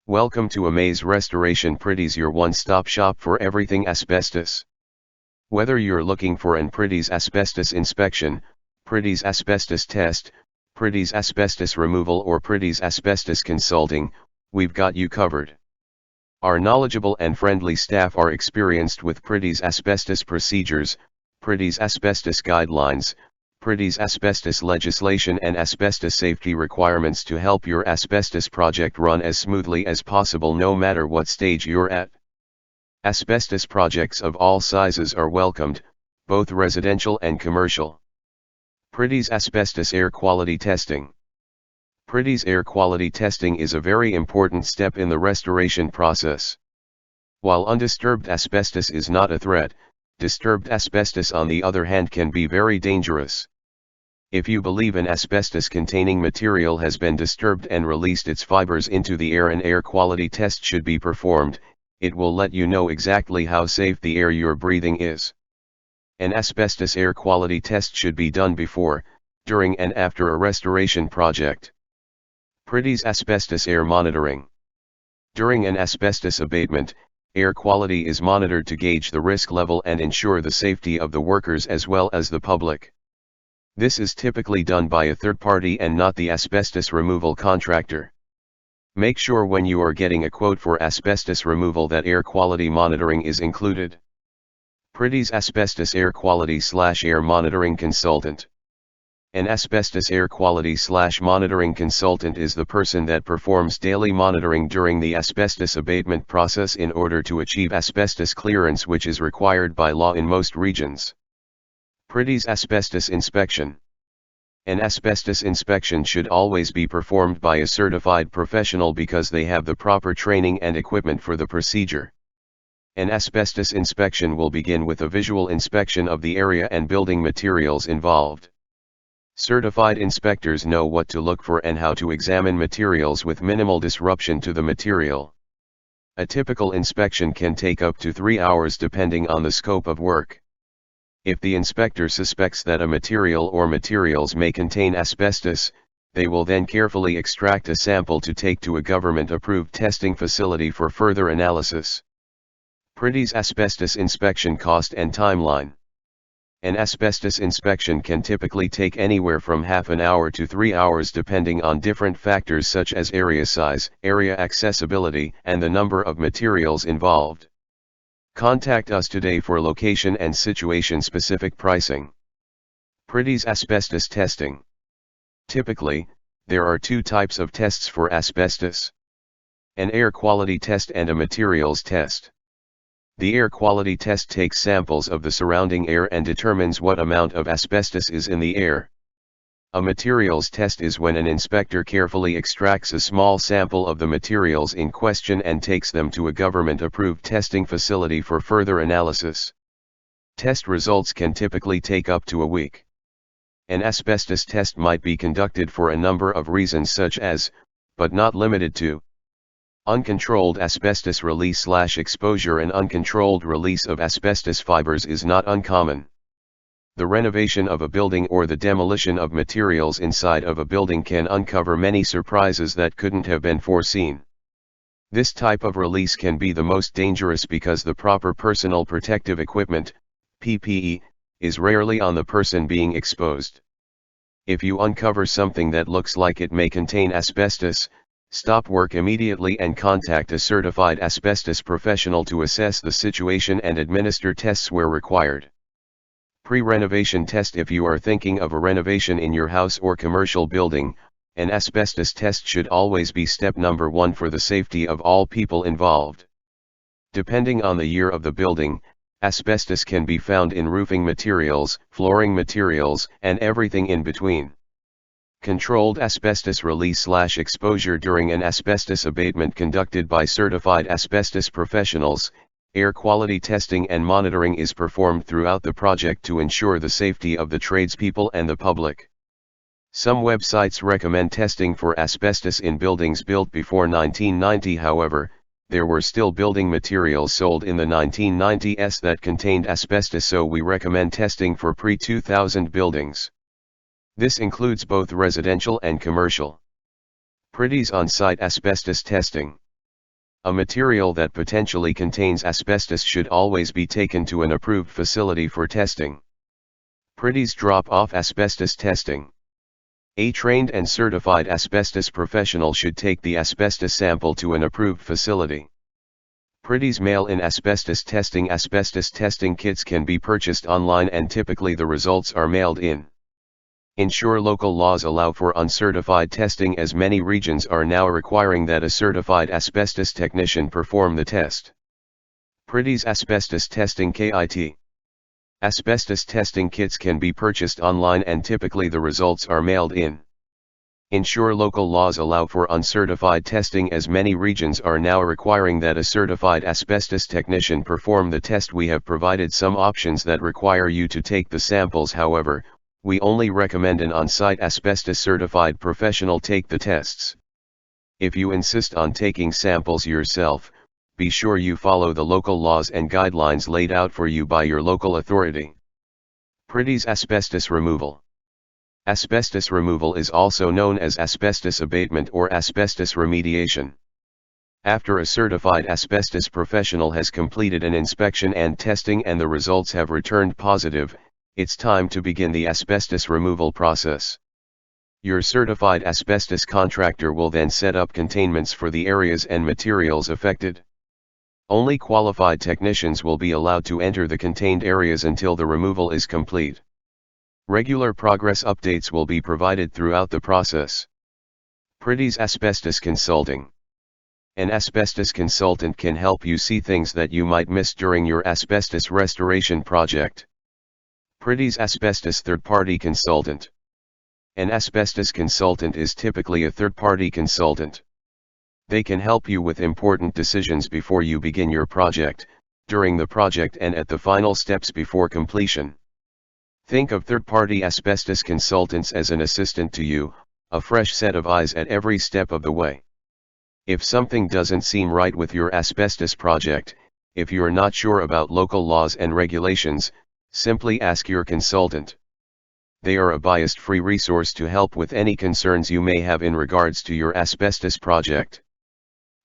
Welcome to Amaze Restoration Priddis, your one-stop shop for everything asbestos. Whether you're looking for an Priddis asbestos inspection, Priddis asbestos test, Priddis asbestos removal or Priddis asbestos consulting, we've got you covered. Our knowledgeable and friendly staff are experienced with Priddis asbestos procedures, Priddis asbestos guidelines, Priddis asbestos legislation and asbestos safety requirements to help your asbestos project run as smoothly as possible no matter what stage you're at. Asbestos projects of all sizes are welcomed, both residential and commercial. Priddis Asbestos Air Quality Testing. Priddis air quality testing is a very important step in the restoration process. While undisturbed asbestos is not a threat, disturbed asbestos on the other hand can be very dangerous. If you believe an asbestos-containing material has been disturbed and released its fibers into the air, an air quality test should be performed. It will let you know exactly how safe the air you're breathing is. An asbestos air quality test should be done before, during and after a restoration project. Priddis Asbestos Air Monitoring. During an asbestos abatement, air quality is monitored to gauge the risk level and ensure the safety of the workers as well as the public. This is typically done by a third party and not the asbestos removal contractor. Make sure when you are getting a quote for asbestos removal that air quality monitoring is included. Priddis Asbestos Air Quality/Air Monitoring Consultant. An asbestos air quality/monitoring consultant is the person that performs daily monitoring during the asbestos abatement process in order to achieve asbestos clearance, which is required by law in most regions. Priddis Asbestos Inspection. An asbestos inspection should always be performed by a certified professional because they have the proper training and equipment for the procedure. An asbestos inspection will begin with a visual inspection of the area and building materials involved. Certified inspectors know what to look for and how to examine materials with minimal disruption to the material. A typical inspection can take up to 3 hours depending on the scope of work. If the inspector suspects that a material or materials may contain asbestos, they will then carefully extract a sample to take to a government-approved testing facility for further analysis. Priddis Asbestos Inspection Cost and Timeline. An asbestos inspection can typically take anywhere from half an hour to 3 hours depending on different factors such as area size, area accessibility, and the number of materials involved. Contact us today for location and situation-specific pricing. Priddis Asbestos Testing. Typically, there are two types of tests for asbestos: an air quality test and a materials test. The air quality test takes samples of the surrounding air and determines what amount of asbestos is in the air. A materials test is when an inspector carefully extracts a small sample of the materials in question and takes them to a government-approved testing facility for further analysis. Test results can typically take up to a week. An asbestos test might be conducted for a number of reasons such as, but not limited to, uncontrolled asbestos release/exposure. An uncontrolled release of asbestos fibers is not uncommon. The renovation of a building or the demolition of materials inside of a building can uncover many surprises that couldn't have been foreseen. This type of release can be the most dangerous because the proper personal protective equipment, PPE, is rarely on the person being exposed. If you uncover something that looks like it may contain asbestos, stop work immediately and contact a certified asbestos professional to assess the situation and administer tests where required. Pre-renovation test. If you are thinking of a renovation in your house or commercial building, an asbestos test should always be step number 1 for the safety of all people involved. Depending on the year of the building, asbestos can be found in roofing materials, flooring materials, and everything in between. Controlled asbestos release/exposure. During an asbestos abatement conducted by certified asbestos professionals, air quality testing and monitoring is performed throughout the project to ensure the safety of the tradespeople and the public. Some websites recommend testing for asbestos in buildings built before 1990. However, there were still building materials sold in the 1990s that contained asbestos, so we recommend testing for pre-2000 buildings. This includes both residential and commercial. Priddis on-site asbestos testing. A material that potentially contains asbestos should always be taken to an approved facility for testing. Priddis Drop-Off Asbestos Testing. A trained and certified asbestos professional should take the asbestos sample to an approved facility. Priddis Mail-in Asbestos Testing. Asbestos testing kits can be purchased online and typically the results are mailed in. Ensure local laws allow for uncertified testing, as many regions are now requiring that a certified asbestos technician perform the test. Priddis Asbestos Testing Kit. Asbestos testing kits can be purchased online and typically the results are mailed in. Ensure local laws allow for uncertified testing, as many regions are now requiring that a certified asbestos technician perform the test. We have provided some options that require you to take the samples, however, we only recommend an on-site asbestos certified professional take the tests. If you insist on taking samples yourself, be sure you follow the local laws and guidelines laid out for you by your local authority. Priddis Asbestos Removal. Asbestos removal is also known as asbestos abatement or asbestos remediation. After a certified asbestos professional has completed an inspection and testing and the results have returned positive, it's time to begin the asbestos removal process. Your certified asbestos contractor will then set up containments for the areas and materials affected. Only qualified technicians will be allowed to enter the contained areas until the removal is complete. Regular progress updates will be provided throughout the process. Priddis Asbestos Consulting. An asbestos consultant can help you see things that you might miss during your asbestos restoration project. Priddis Asbestos Third-Party Consultant. An asbestos consultant is typically a third-party consultant. They can help you with important decisions before you begin your project, during the project and at the final steps before completion. Think of third-party asbestos consultants as an assistant to you, a fresh set of eyes at every step of the way. If something doesn't seem right with your asbestos project, if you're not sure about local laws and regulations, simply ask your consultant. They are a bias-free resource to help with any concerns you may have in regards to your asbestos project.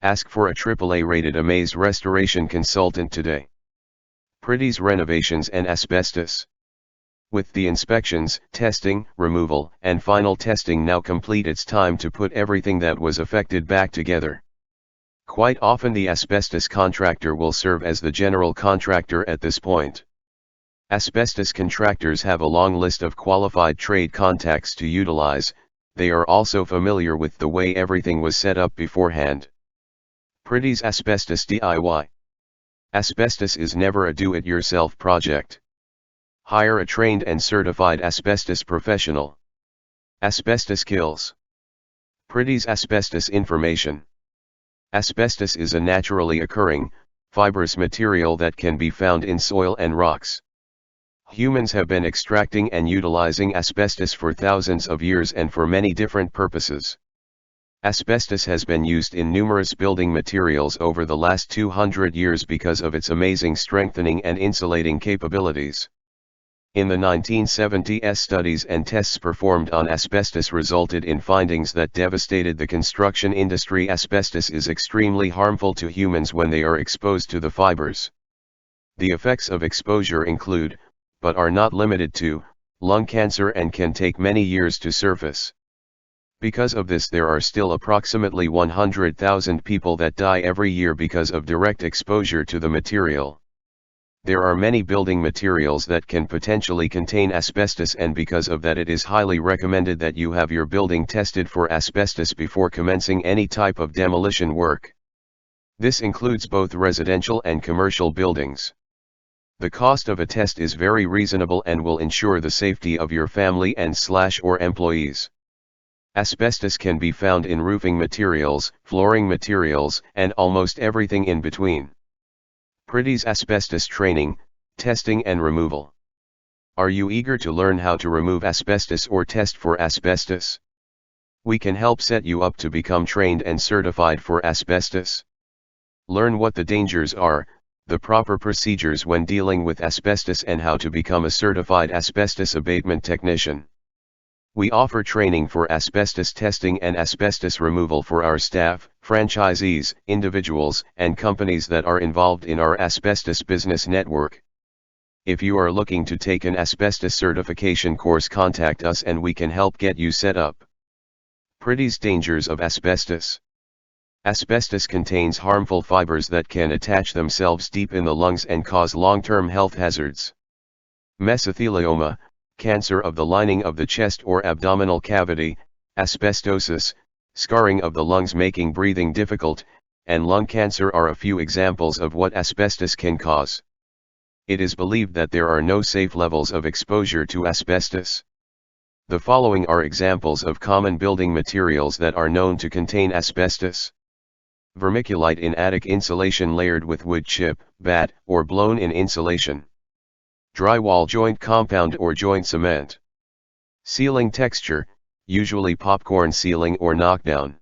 Ask for a AAA-rated Amaze restoration consultant today. Priddis Renovations and Asbestos. With the inspections, testing, removal, and final testing now complete, it's time to put everything that was affected back together. Quite often the asbestos contractor will serve as the general contractor at this point. Asbestos contractors have a long list of qualified trade contacts to utilize. They are also familiar with the way everything was set up beforehand. Priddis Asbestos DIY. Asbestos is never a do-it-yourself project. Hire a trained and certified asbestos professional. Asbestos kills. Priddis Asbestos Information. Asbestos is a naturally occurring, fibrous material that can be found in soil and rocks. Humans have been extracting and utilizing asbestos for thousands of years and for many different purposes. Asbestos has been used in numerous building materials over the last 200 years because of its amazing strengthening and insulating capabilities. In the 1970s, studies and tests performed on asbestos resulted in findings that devastated the construction industry. Asbestos is extremely harmful to humans when they are exposed to the fibers. The effects of exposure include, but are not limited to, lung cancer and can take many years to surface. Because of this, there are still approximately 100,000 people that die every year because of direct exposure to the material. There are many building materials that can potentially contain asbestos, and because of that it is highly recommended that you have your building tested for asbestos before commencing any type of demolition work. This includes both residential and commercial buildings. The cost of a test is very reasonable and will ensure the safety of your family and/or employees. Asbestos can be found in roofing materials, flooring materials, and almost everything in between. Priddis Asbestos Training, Testing and Removal. Are you eager to learn how to remove asbestos or test for asbestos? We can help set you up to become trained and certified for asbestos. Learn what the dangers are, the proper procedures when dealing with asbestos, and how to become a certified asbestos abatement technician. We offer training for asbestos testing and asbestos removal for our staff, franchisees, individuals, and companies that are involved in our asbestos business network. If you are looking to take an asbestos certification course, contact us and we can help get you set up. Priddis dangers of asbestos. Asbestos contains harmful fibers that can attach themselves deep in the lungs and cause long-term health hazards. Mesothelioma, cancer of the lining of the chest or abdominal cavity, asbestosis, scarring of the lungs making breathing difficult, and lung cancer are a few examples of what asbestos can cause. It is believed that there are no safe levels of exposure to asbestos. The following are examples of common building materials that are known to contain asbestos. Vermiculite in attic insulation layered with wood chip, bat, or blown-in insulation. Drywall joint compound or joint cement. Ceiling texture, usually popcorn ceiling or knockdown.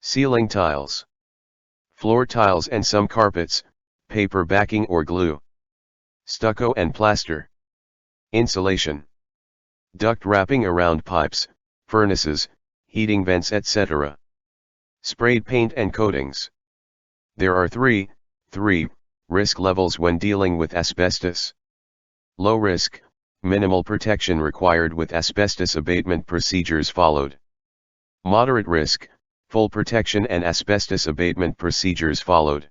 Ceiling tiles. Floor tiles and some carpets, paper backing or glue. Stucco and plaster. Insulation. Duct wrapping around pipes, furnaces, heating vents, etc. Sprayed paint and coatings. There are three risk levels when dealing with asbestos. Low risk, minimal protection required with asbestos abatement procedures followed. Moderate risk, full protection and asbestos abatement procedures followed.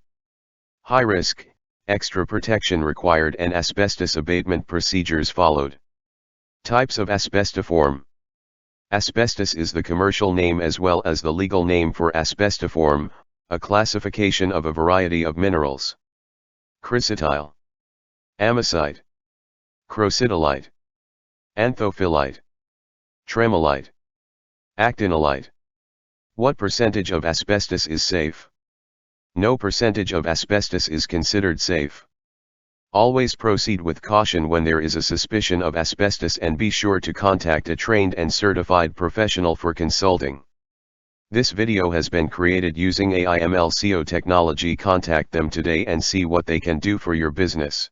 High risk, extra protection required and asbestos abatement procedures followed. Types of asbestiform. Asbestos is the commercial name as well as the legal name for asbestiform, a classification of a variety of minerals. Chrysotile. Amazite. Crocidolite. Anthophyllite. Tremolite. Actinolite. What percentage of asbestos is safe? No percentage of asbestos is considered safe. Always proceed with caution when there is a suspicion of asbestos and be sure to contact a trained and certified professional for consulting. This video has been created using AI/ML SEO technology. Contact them today and see what they can do for your business.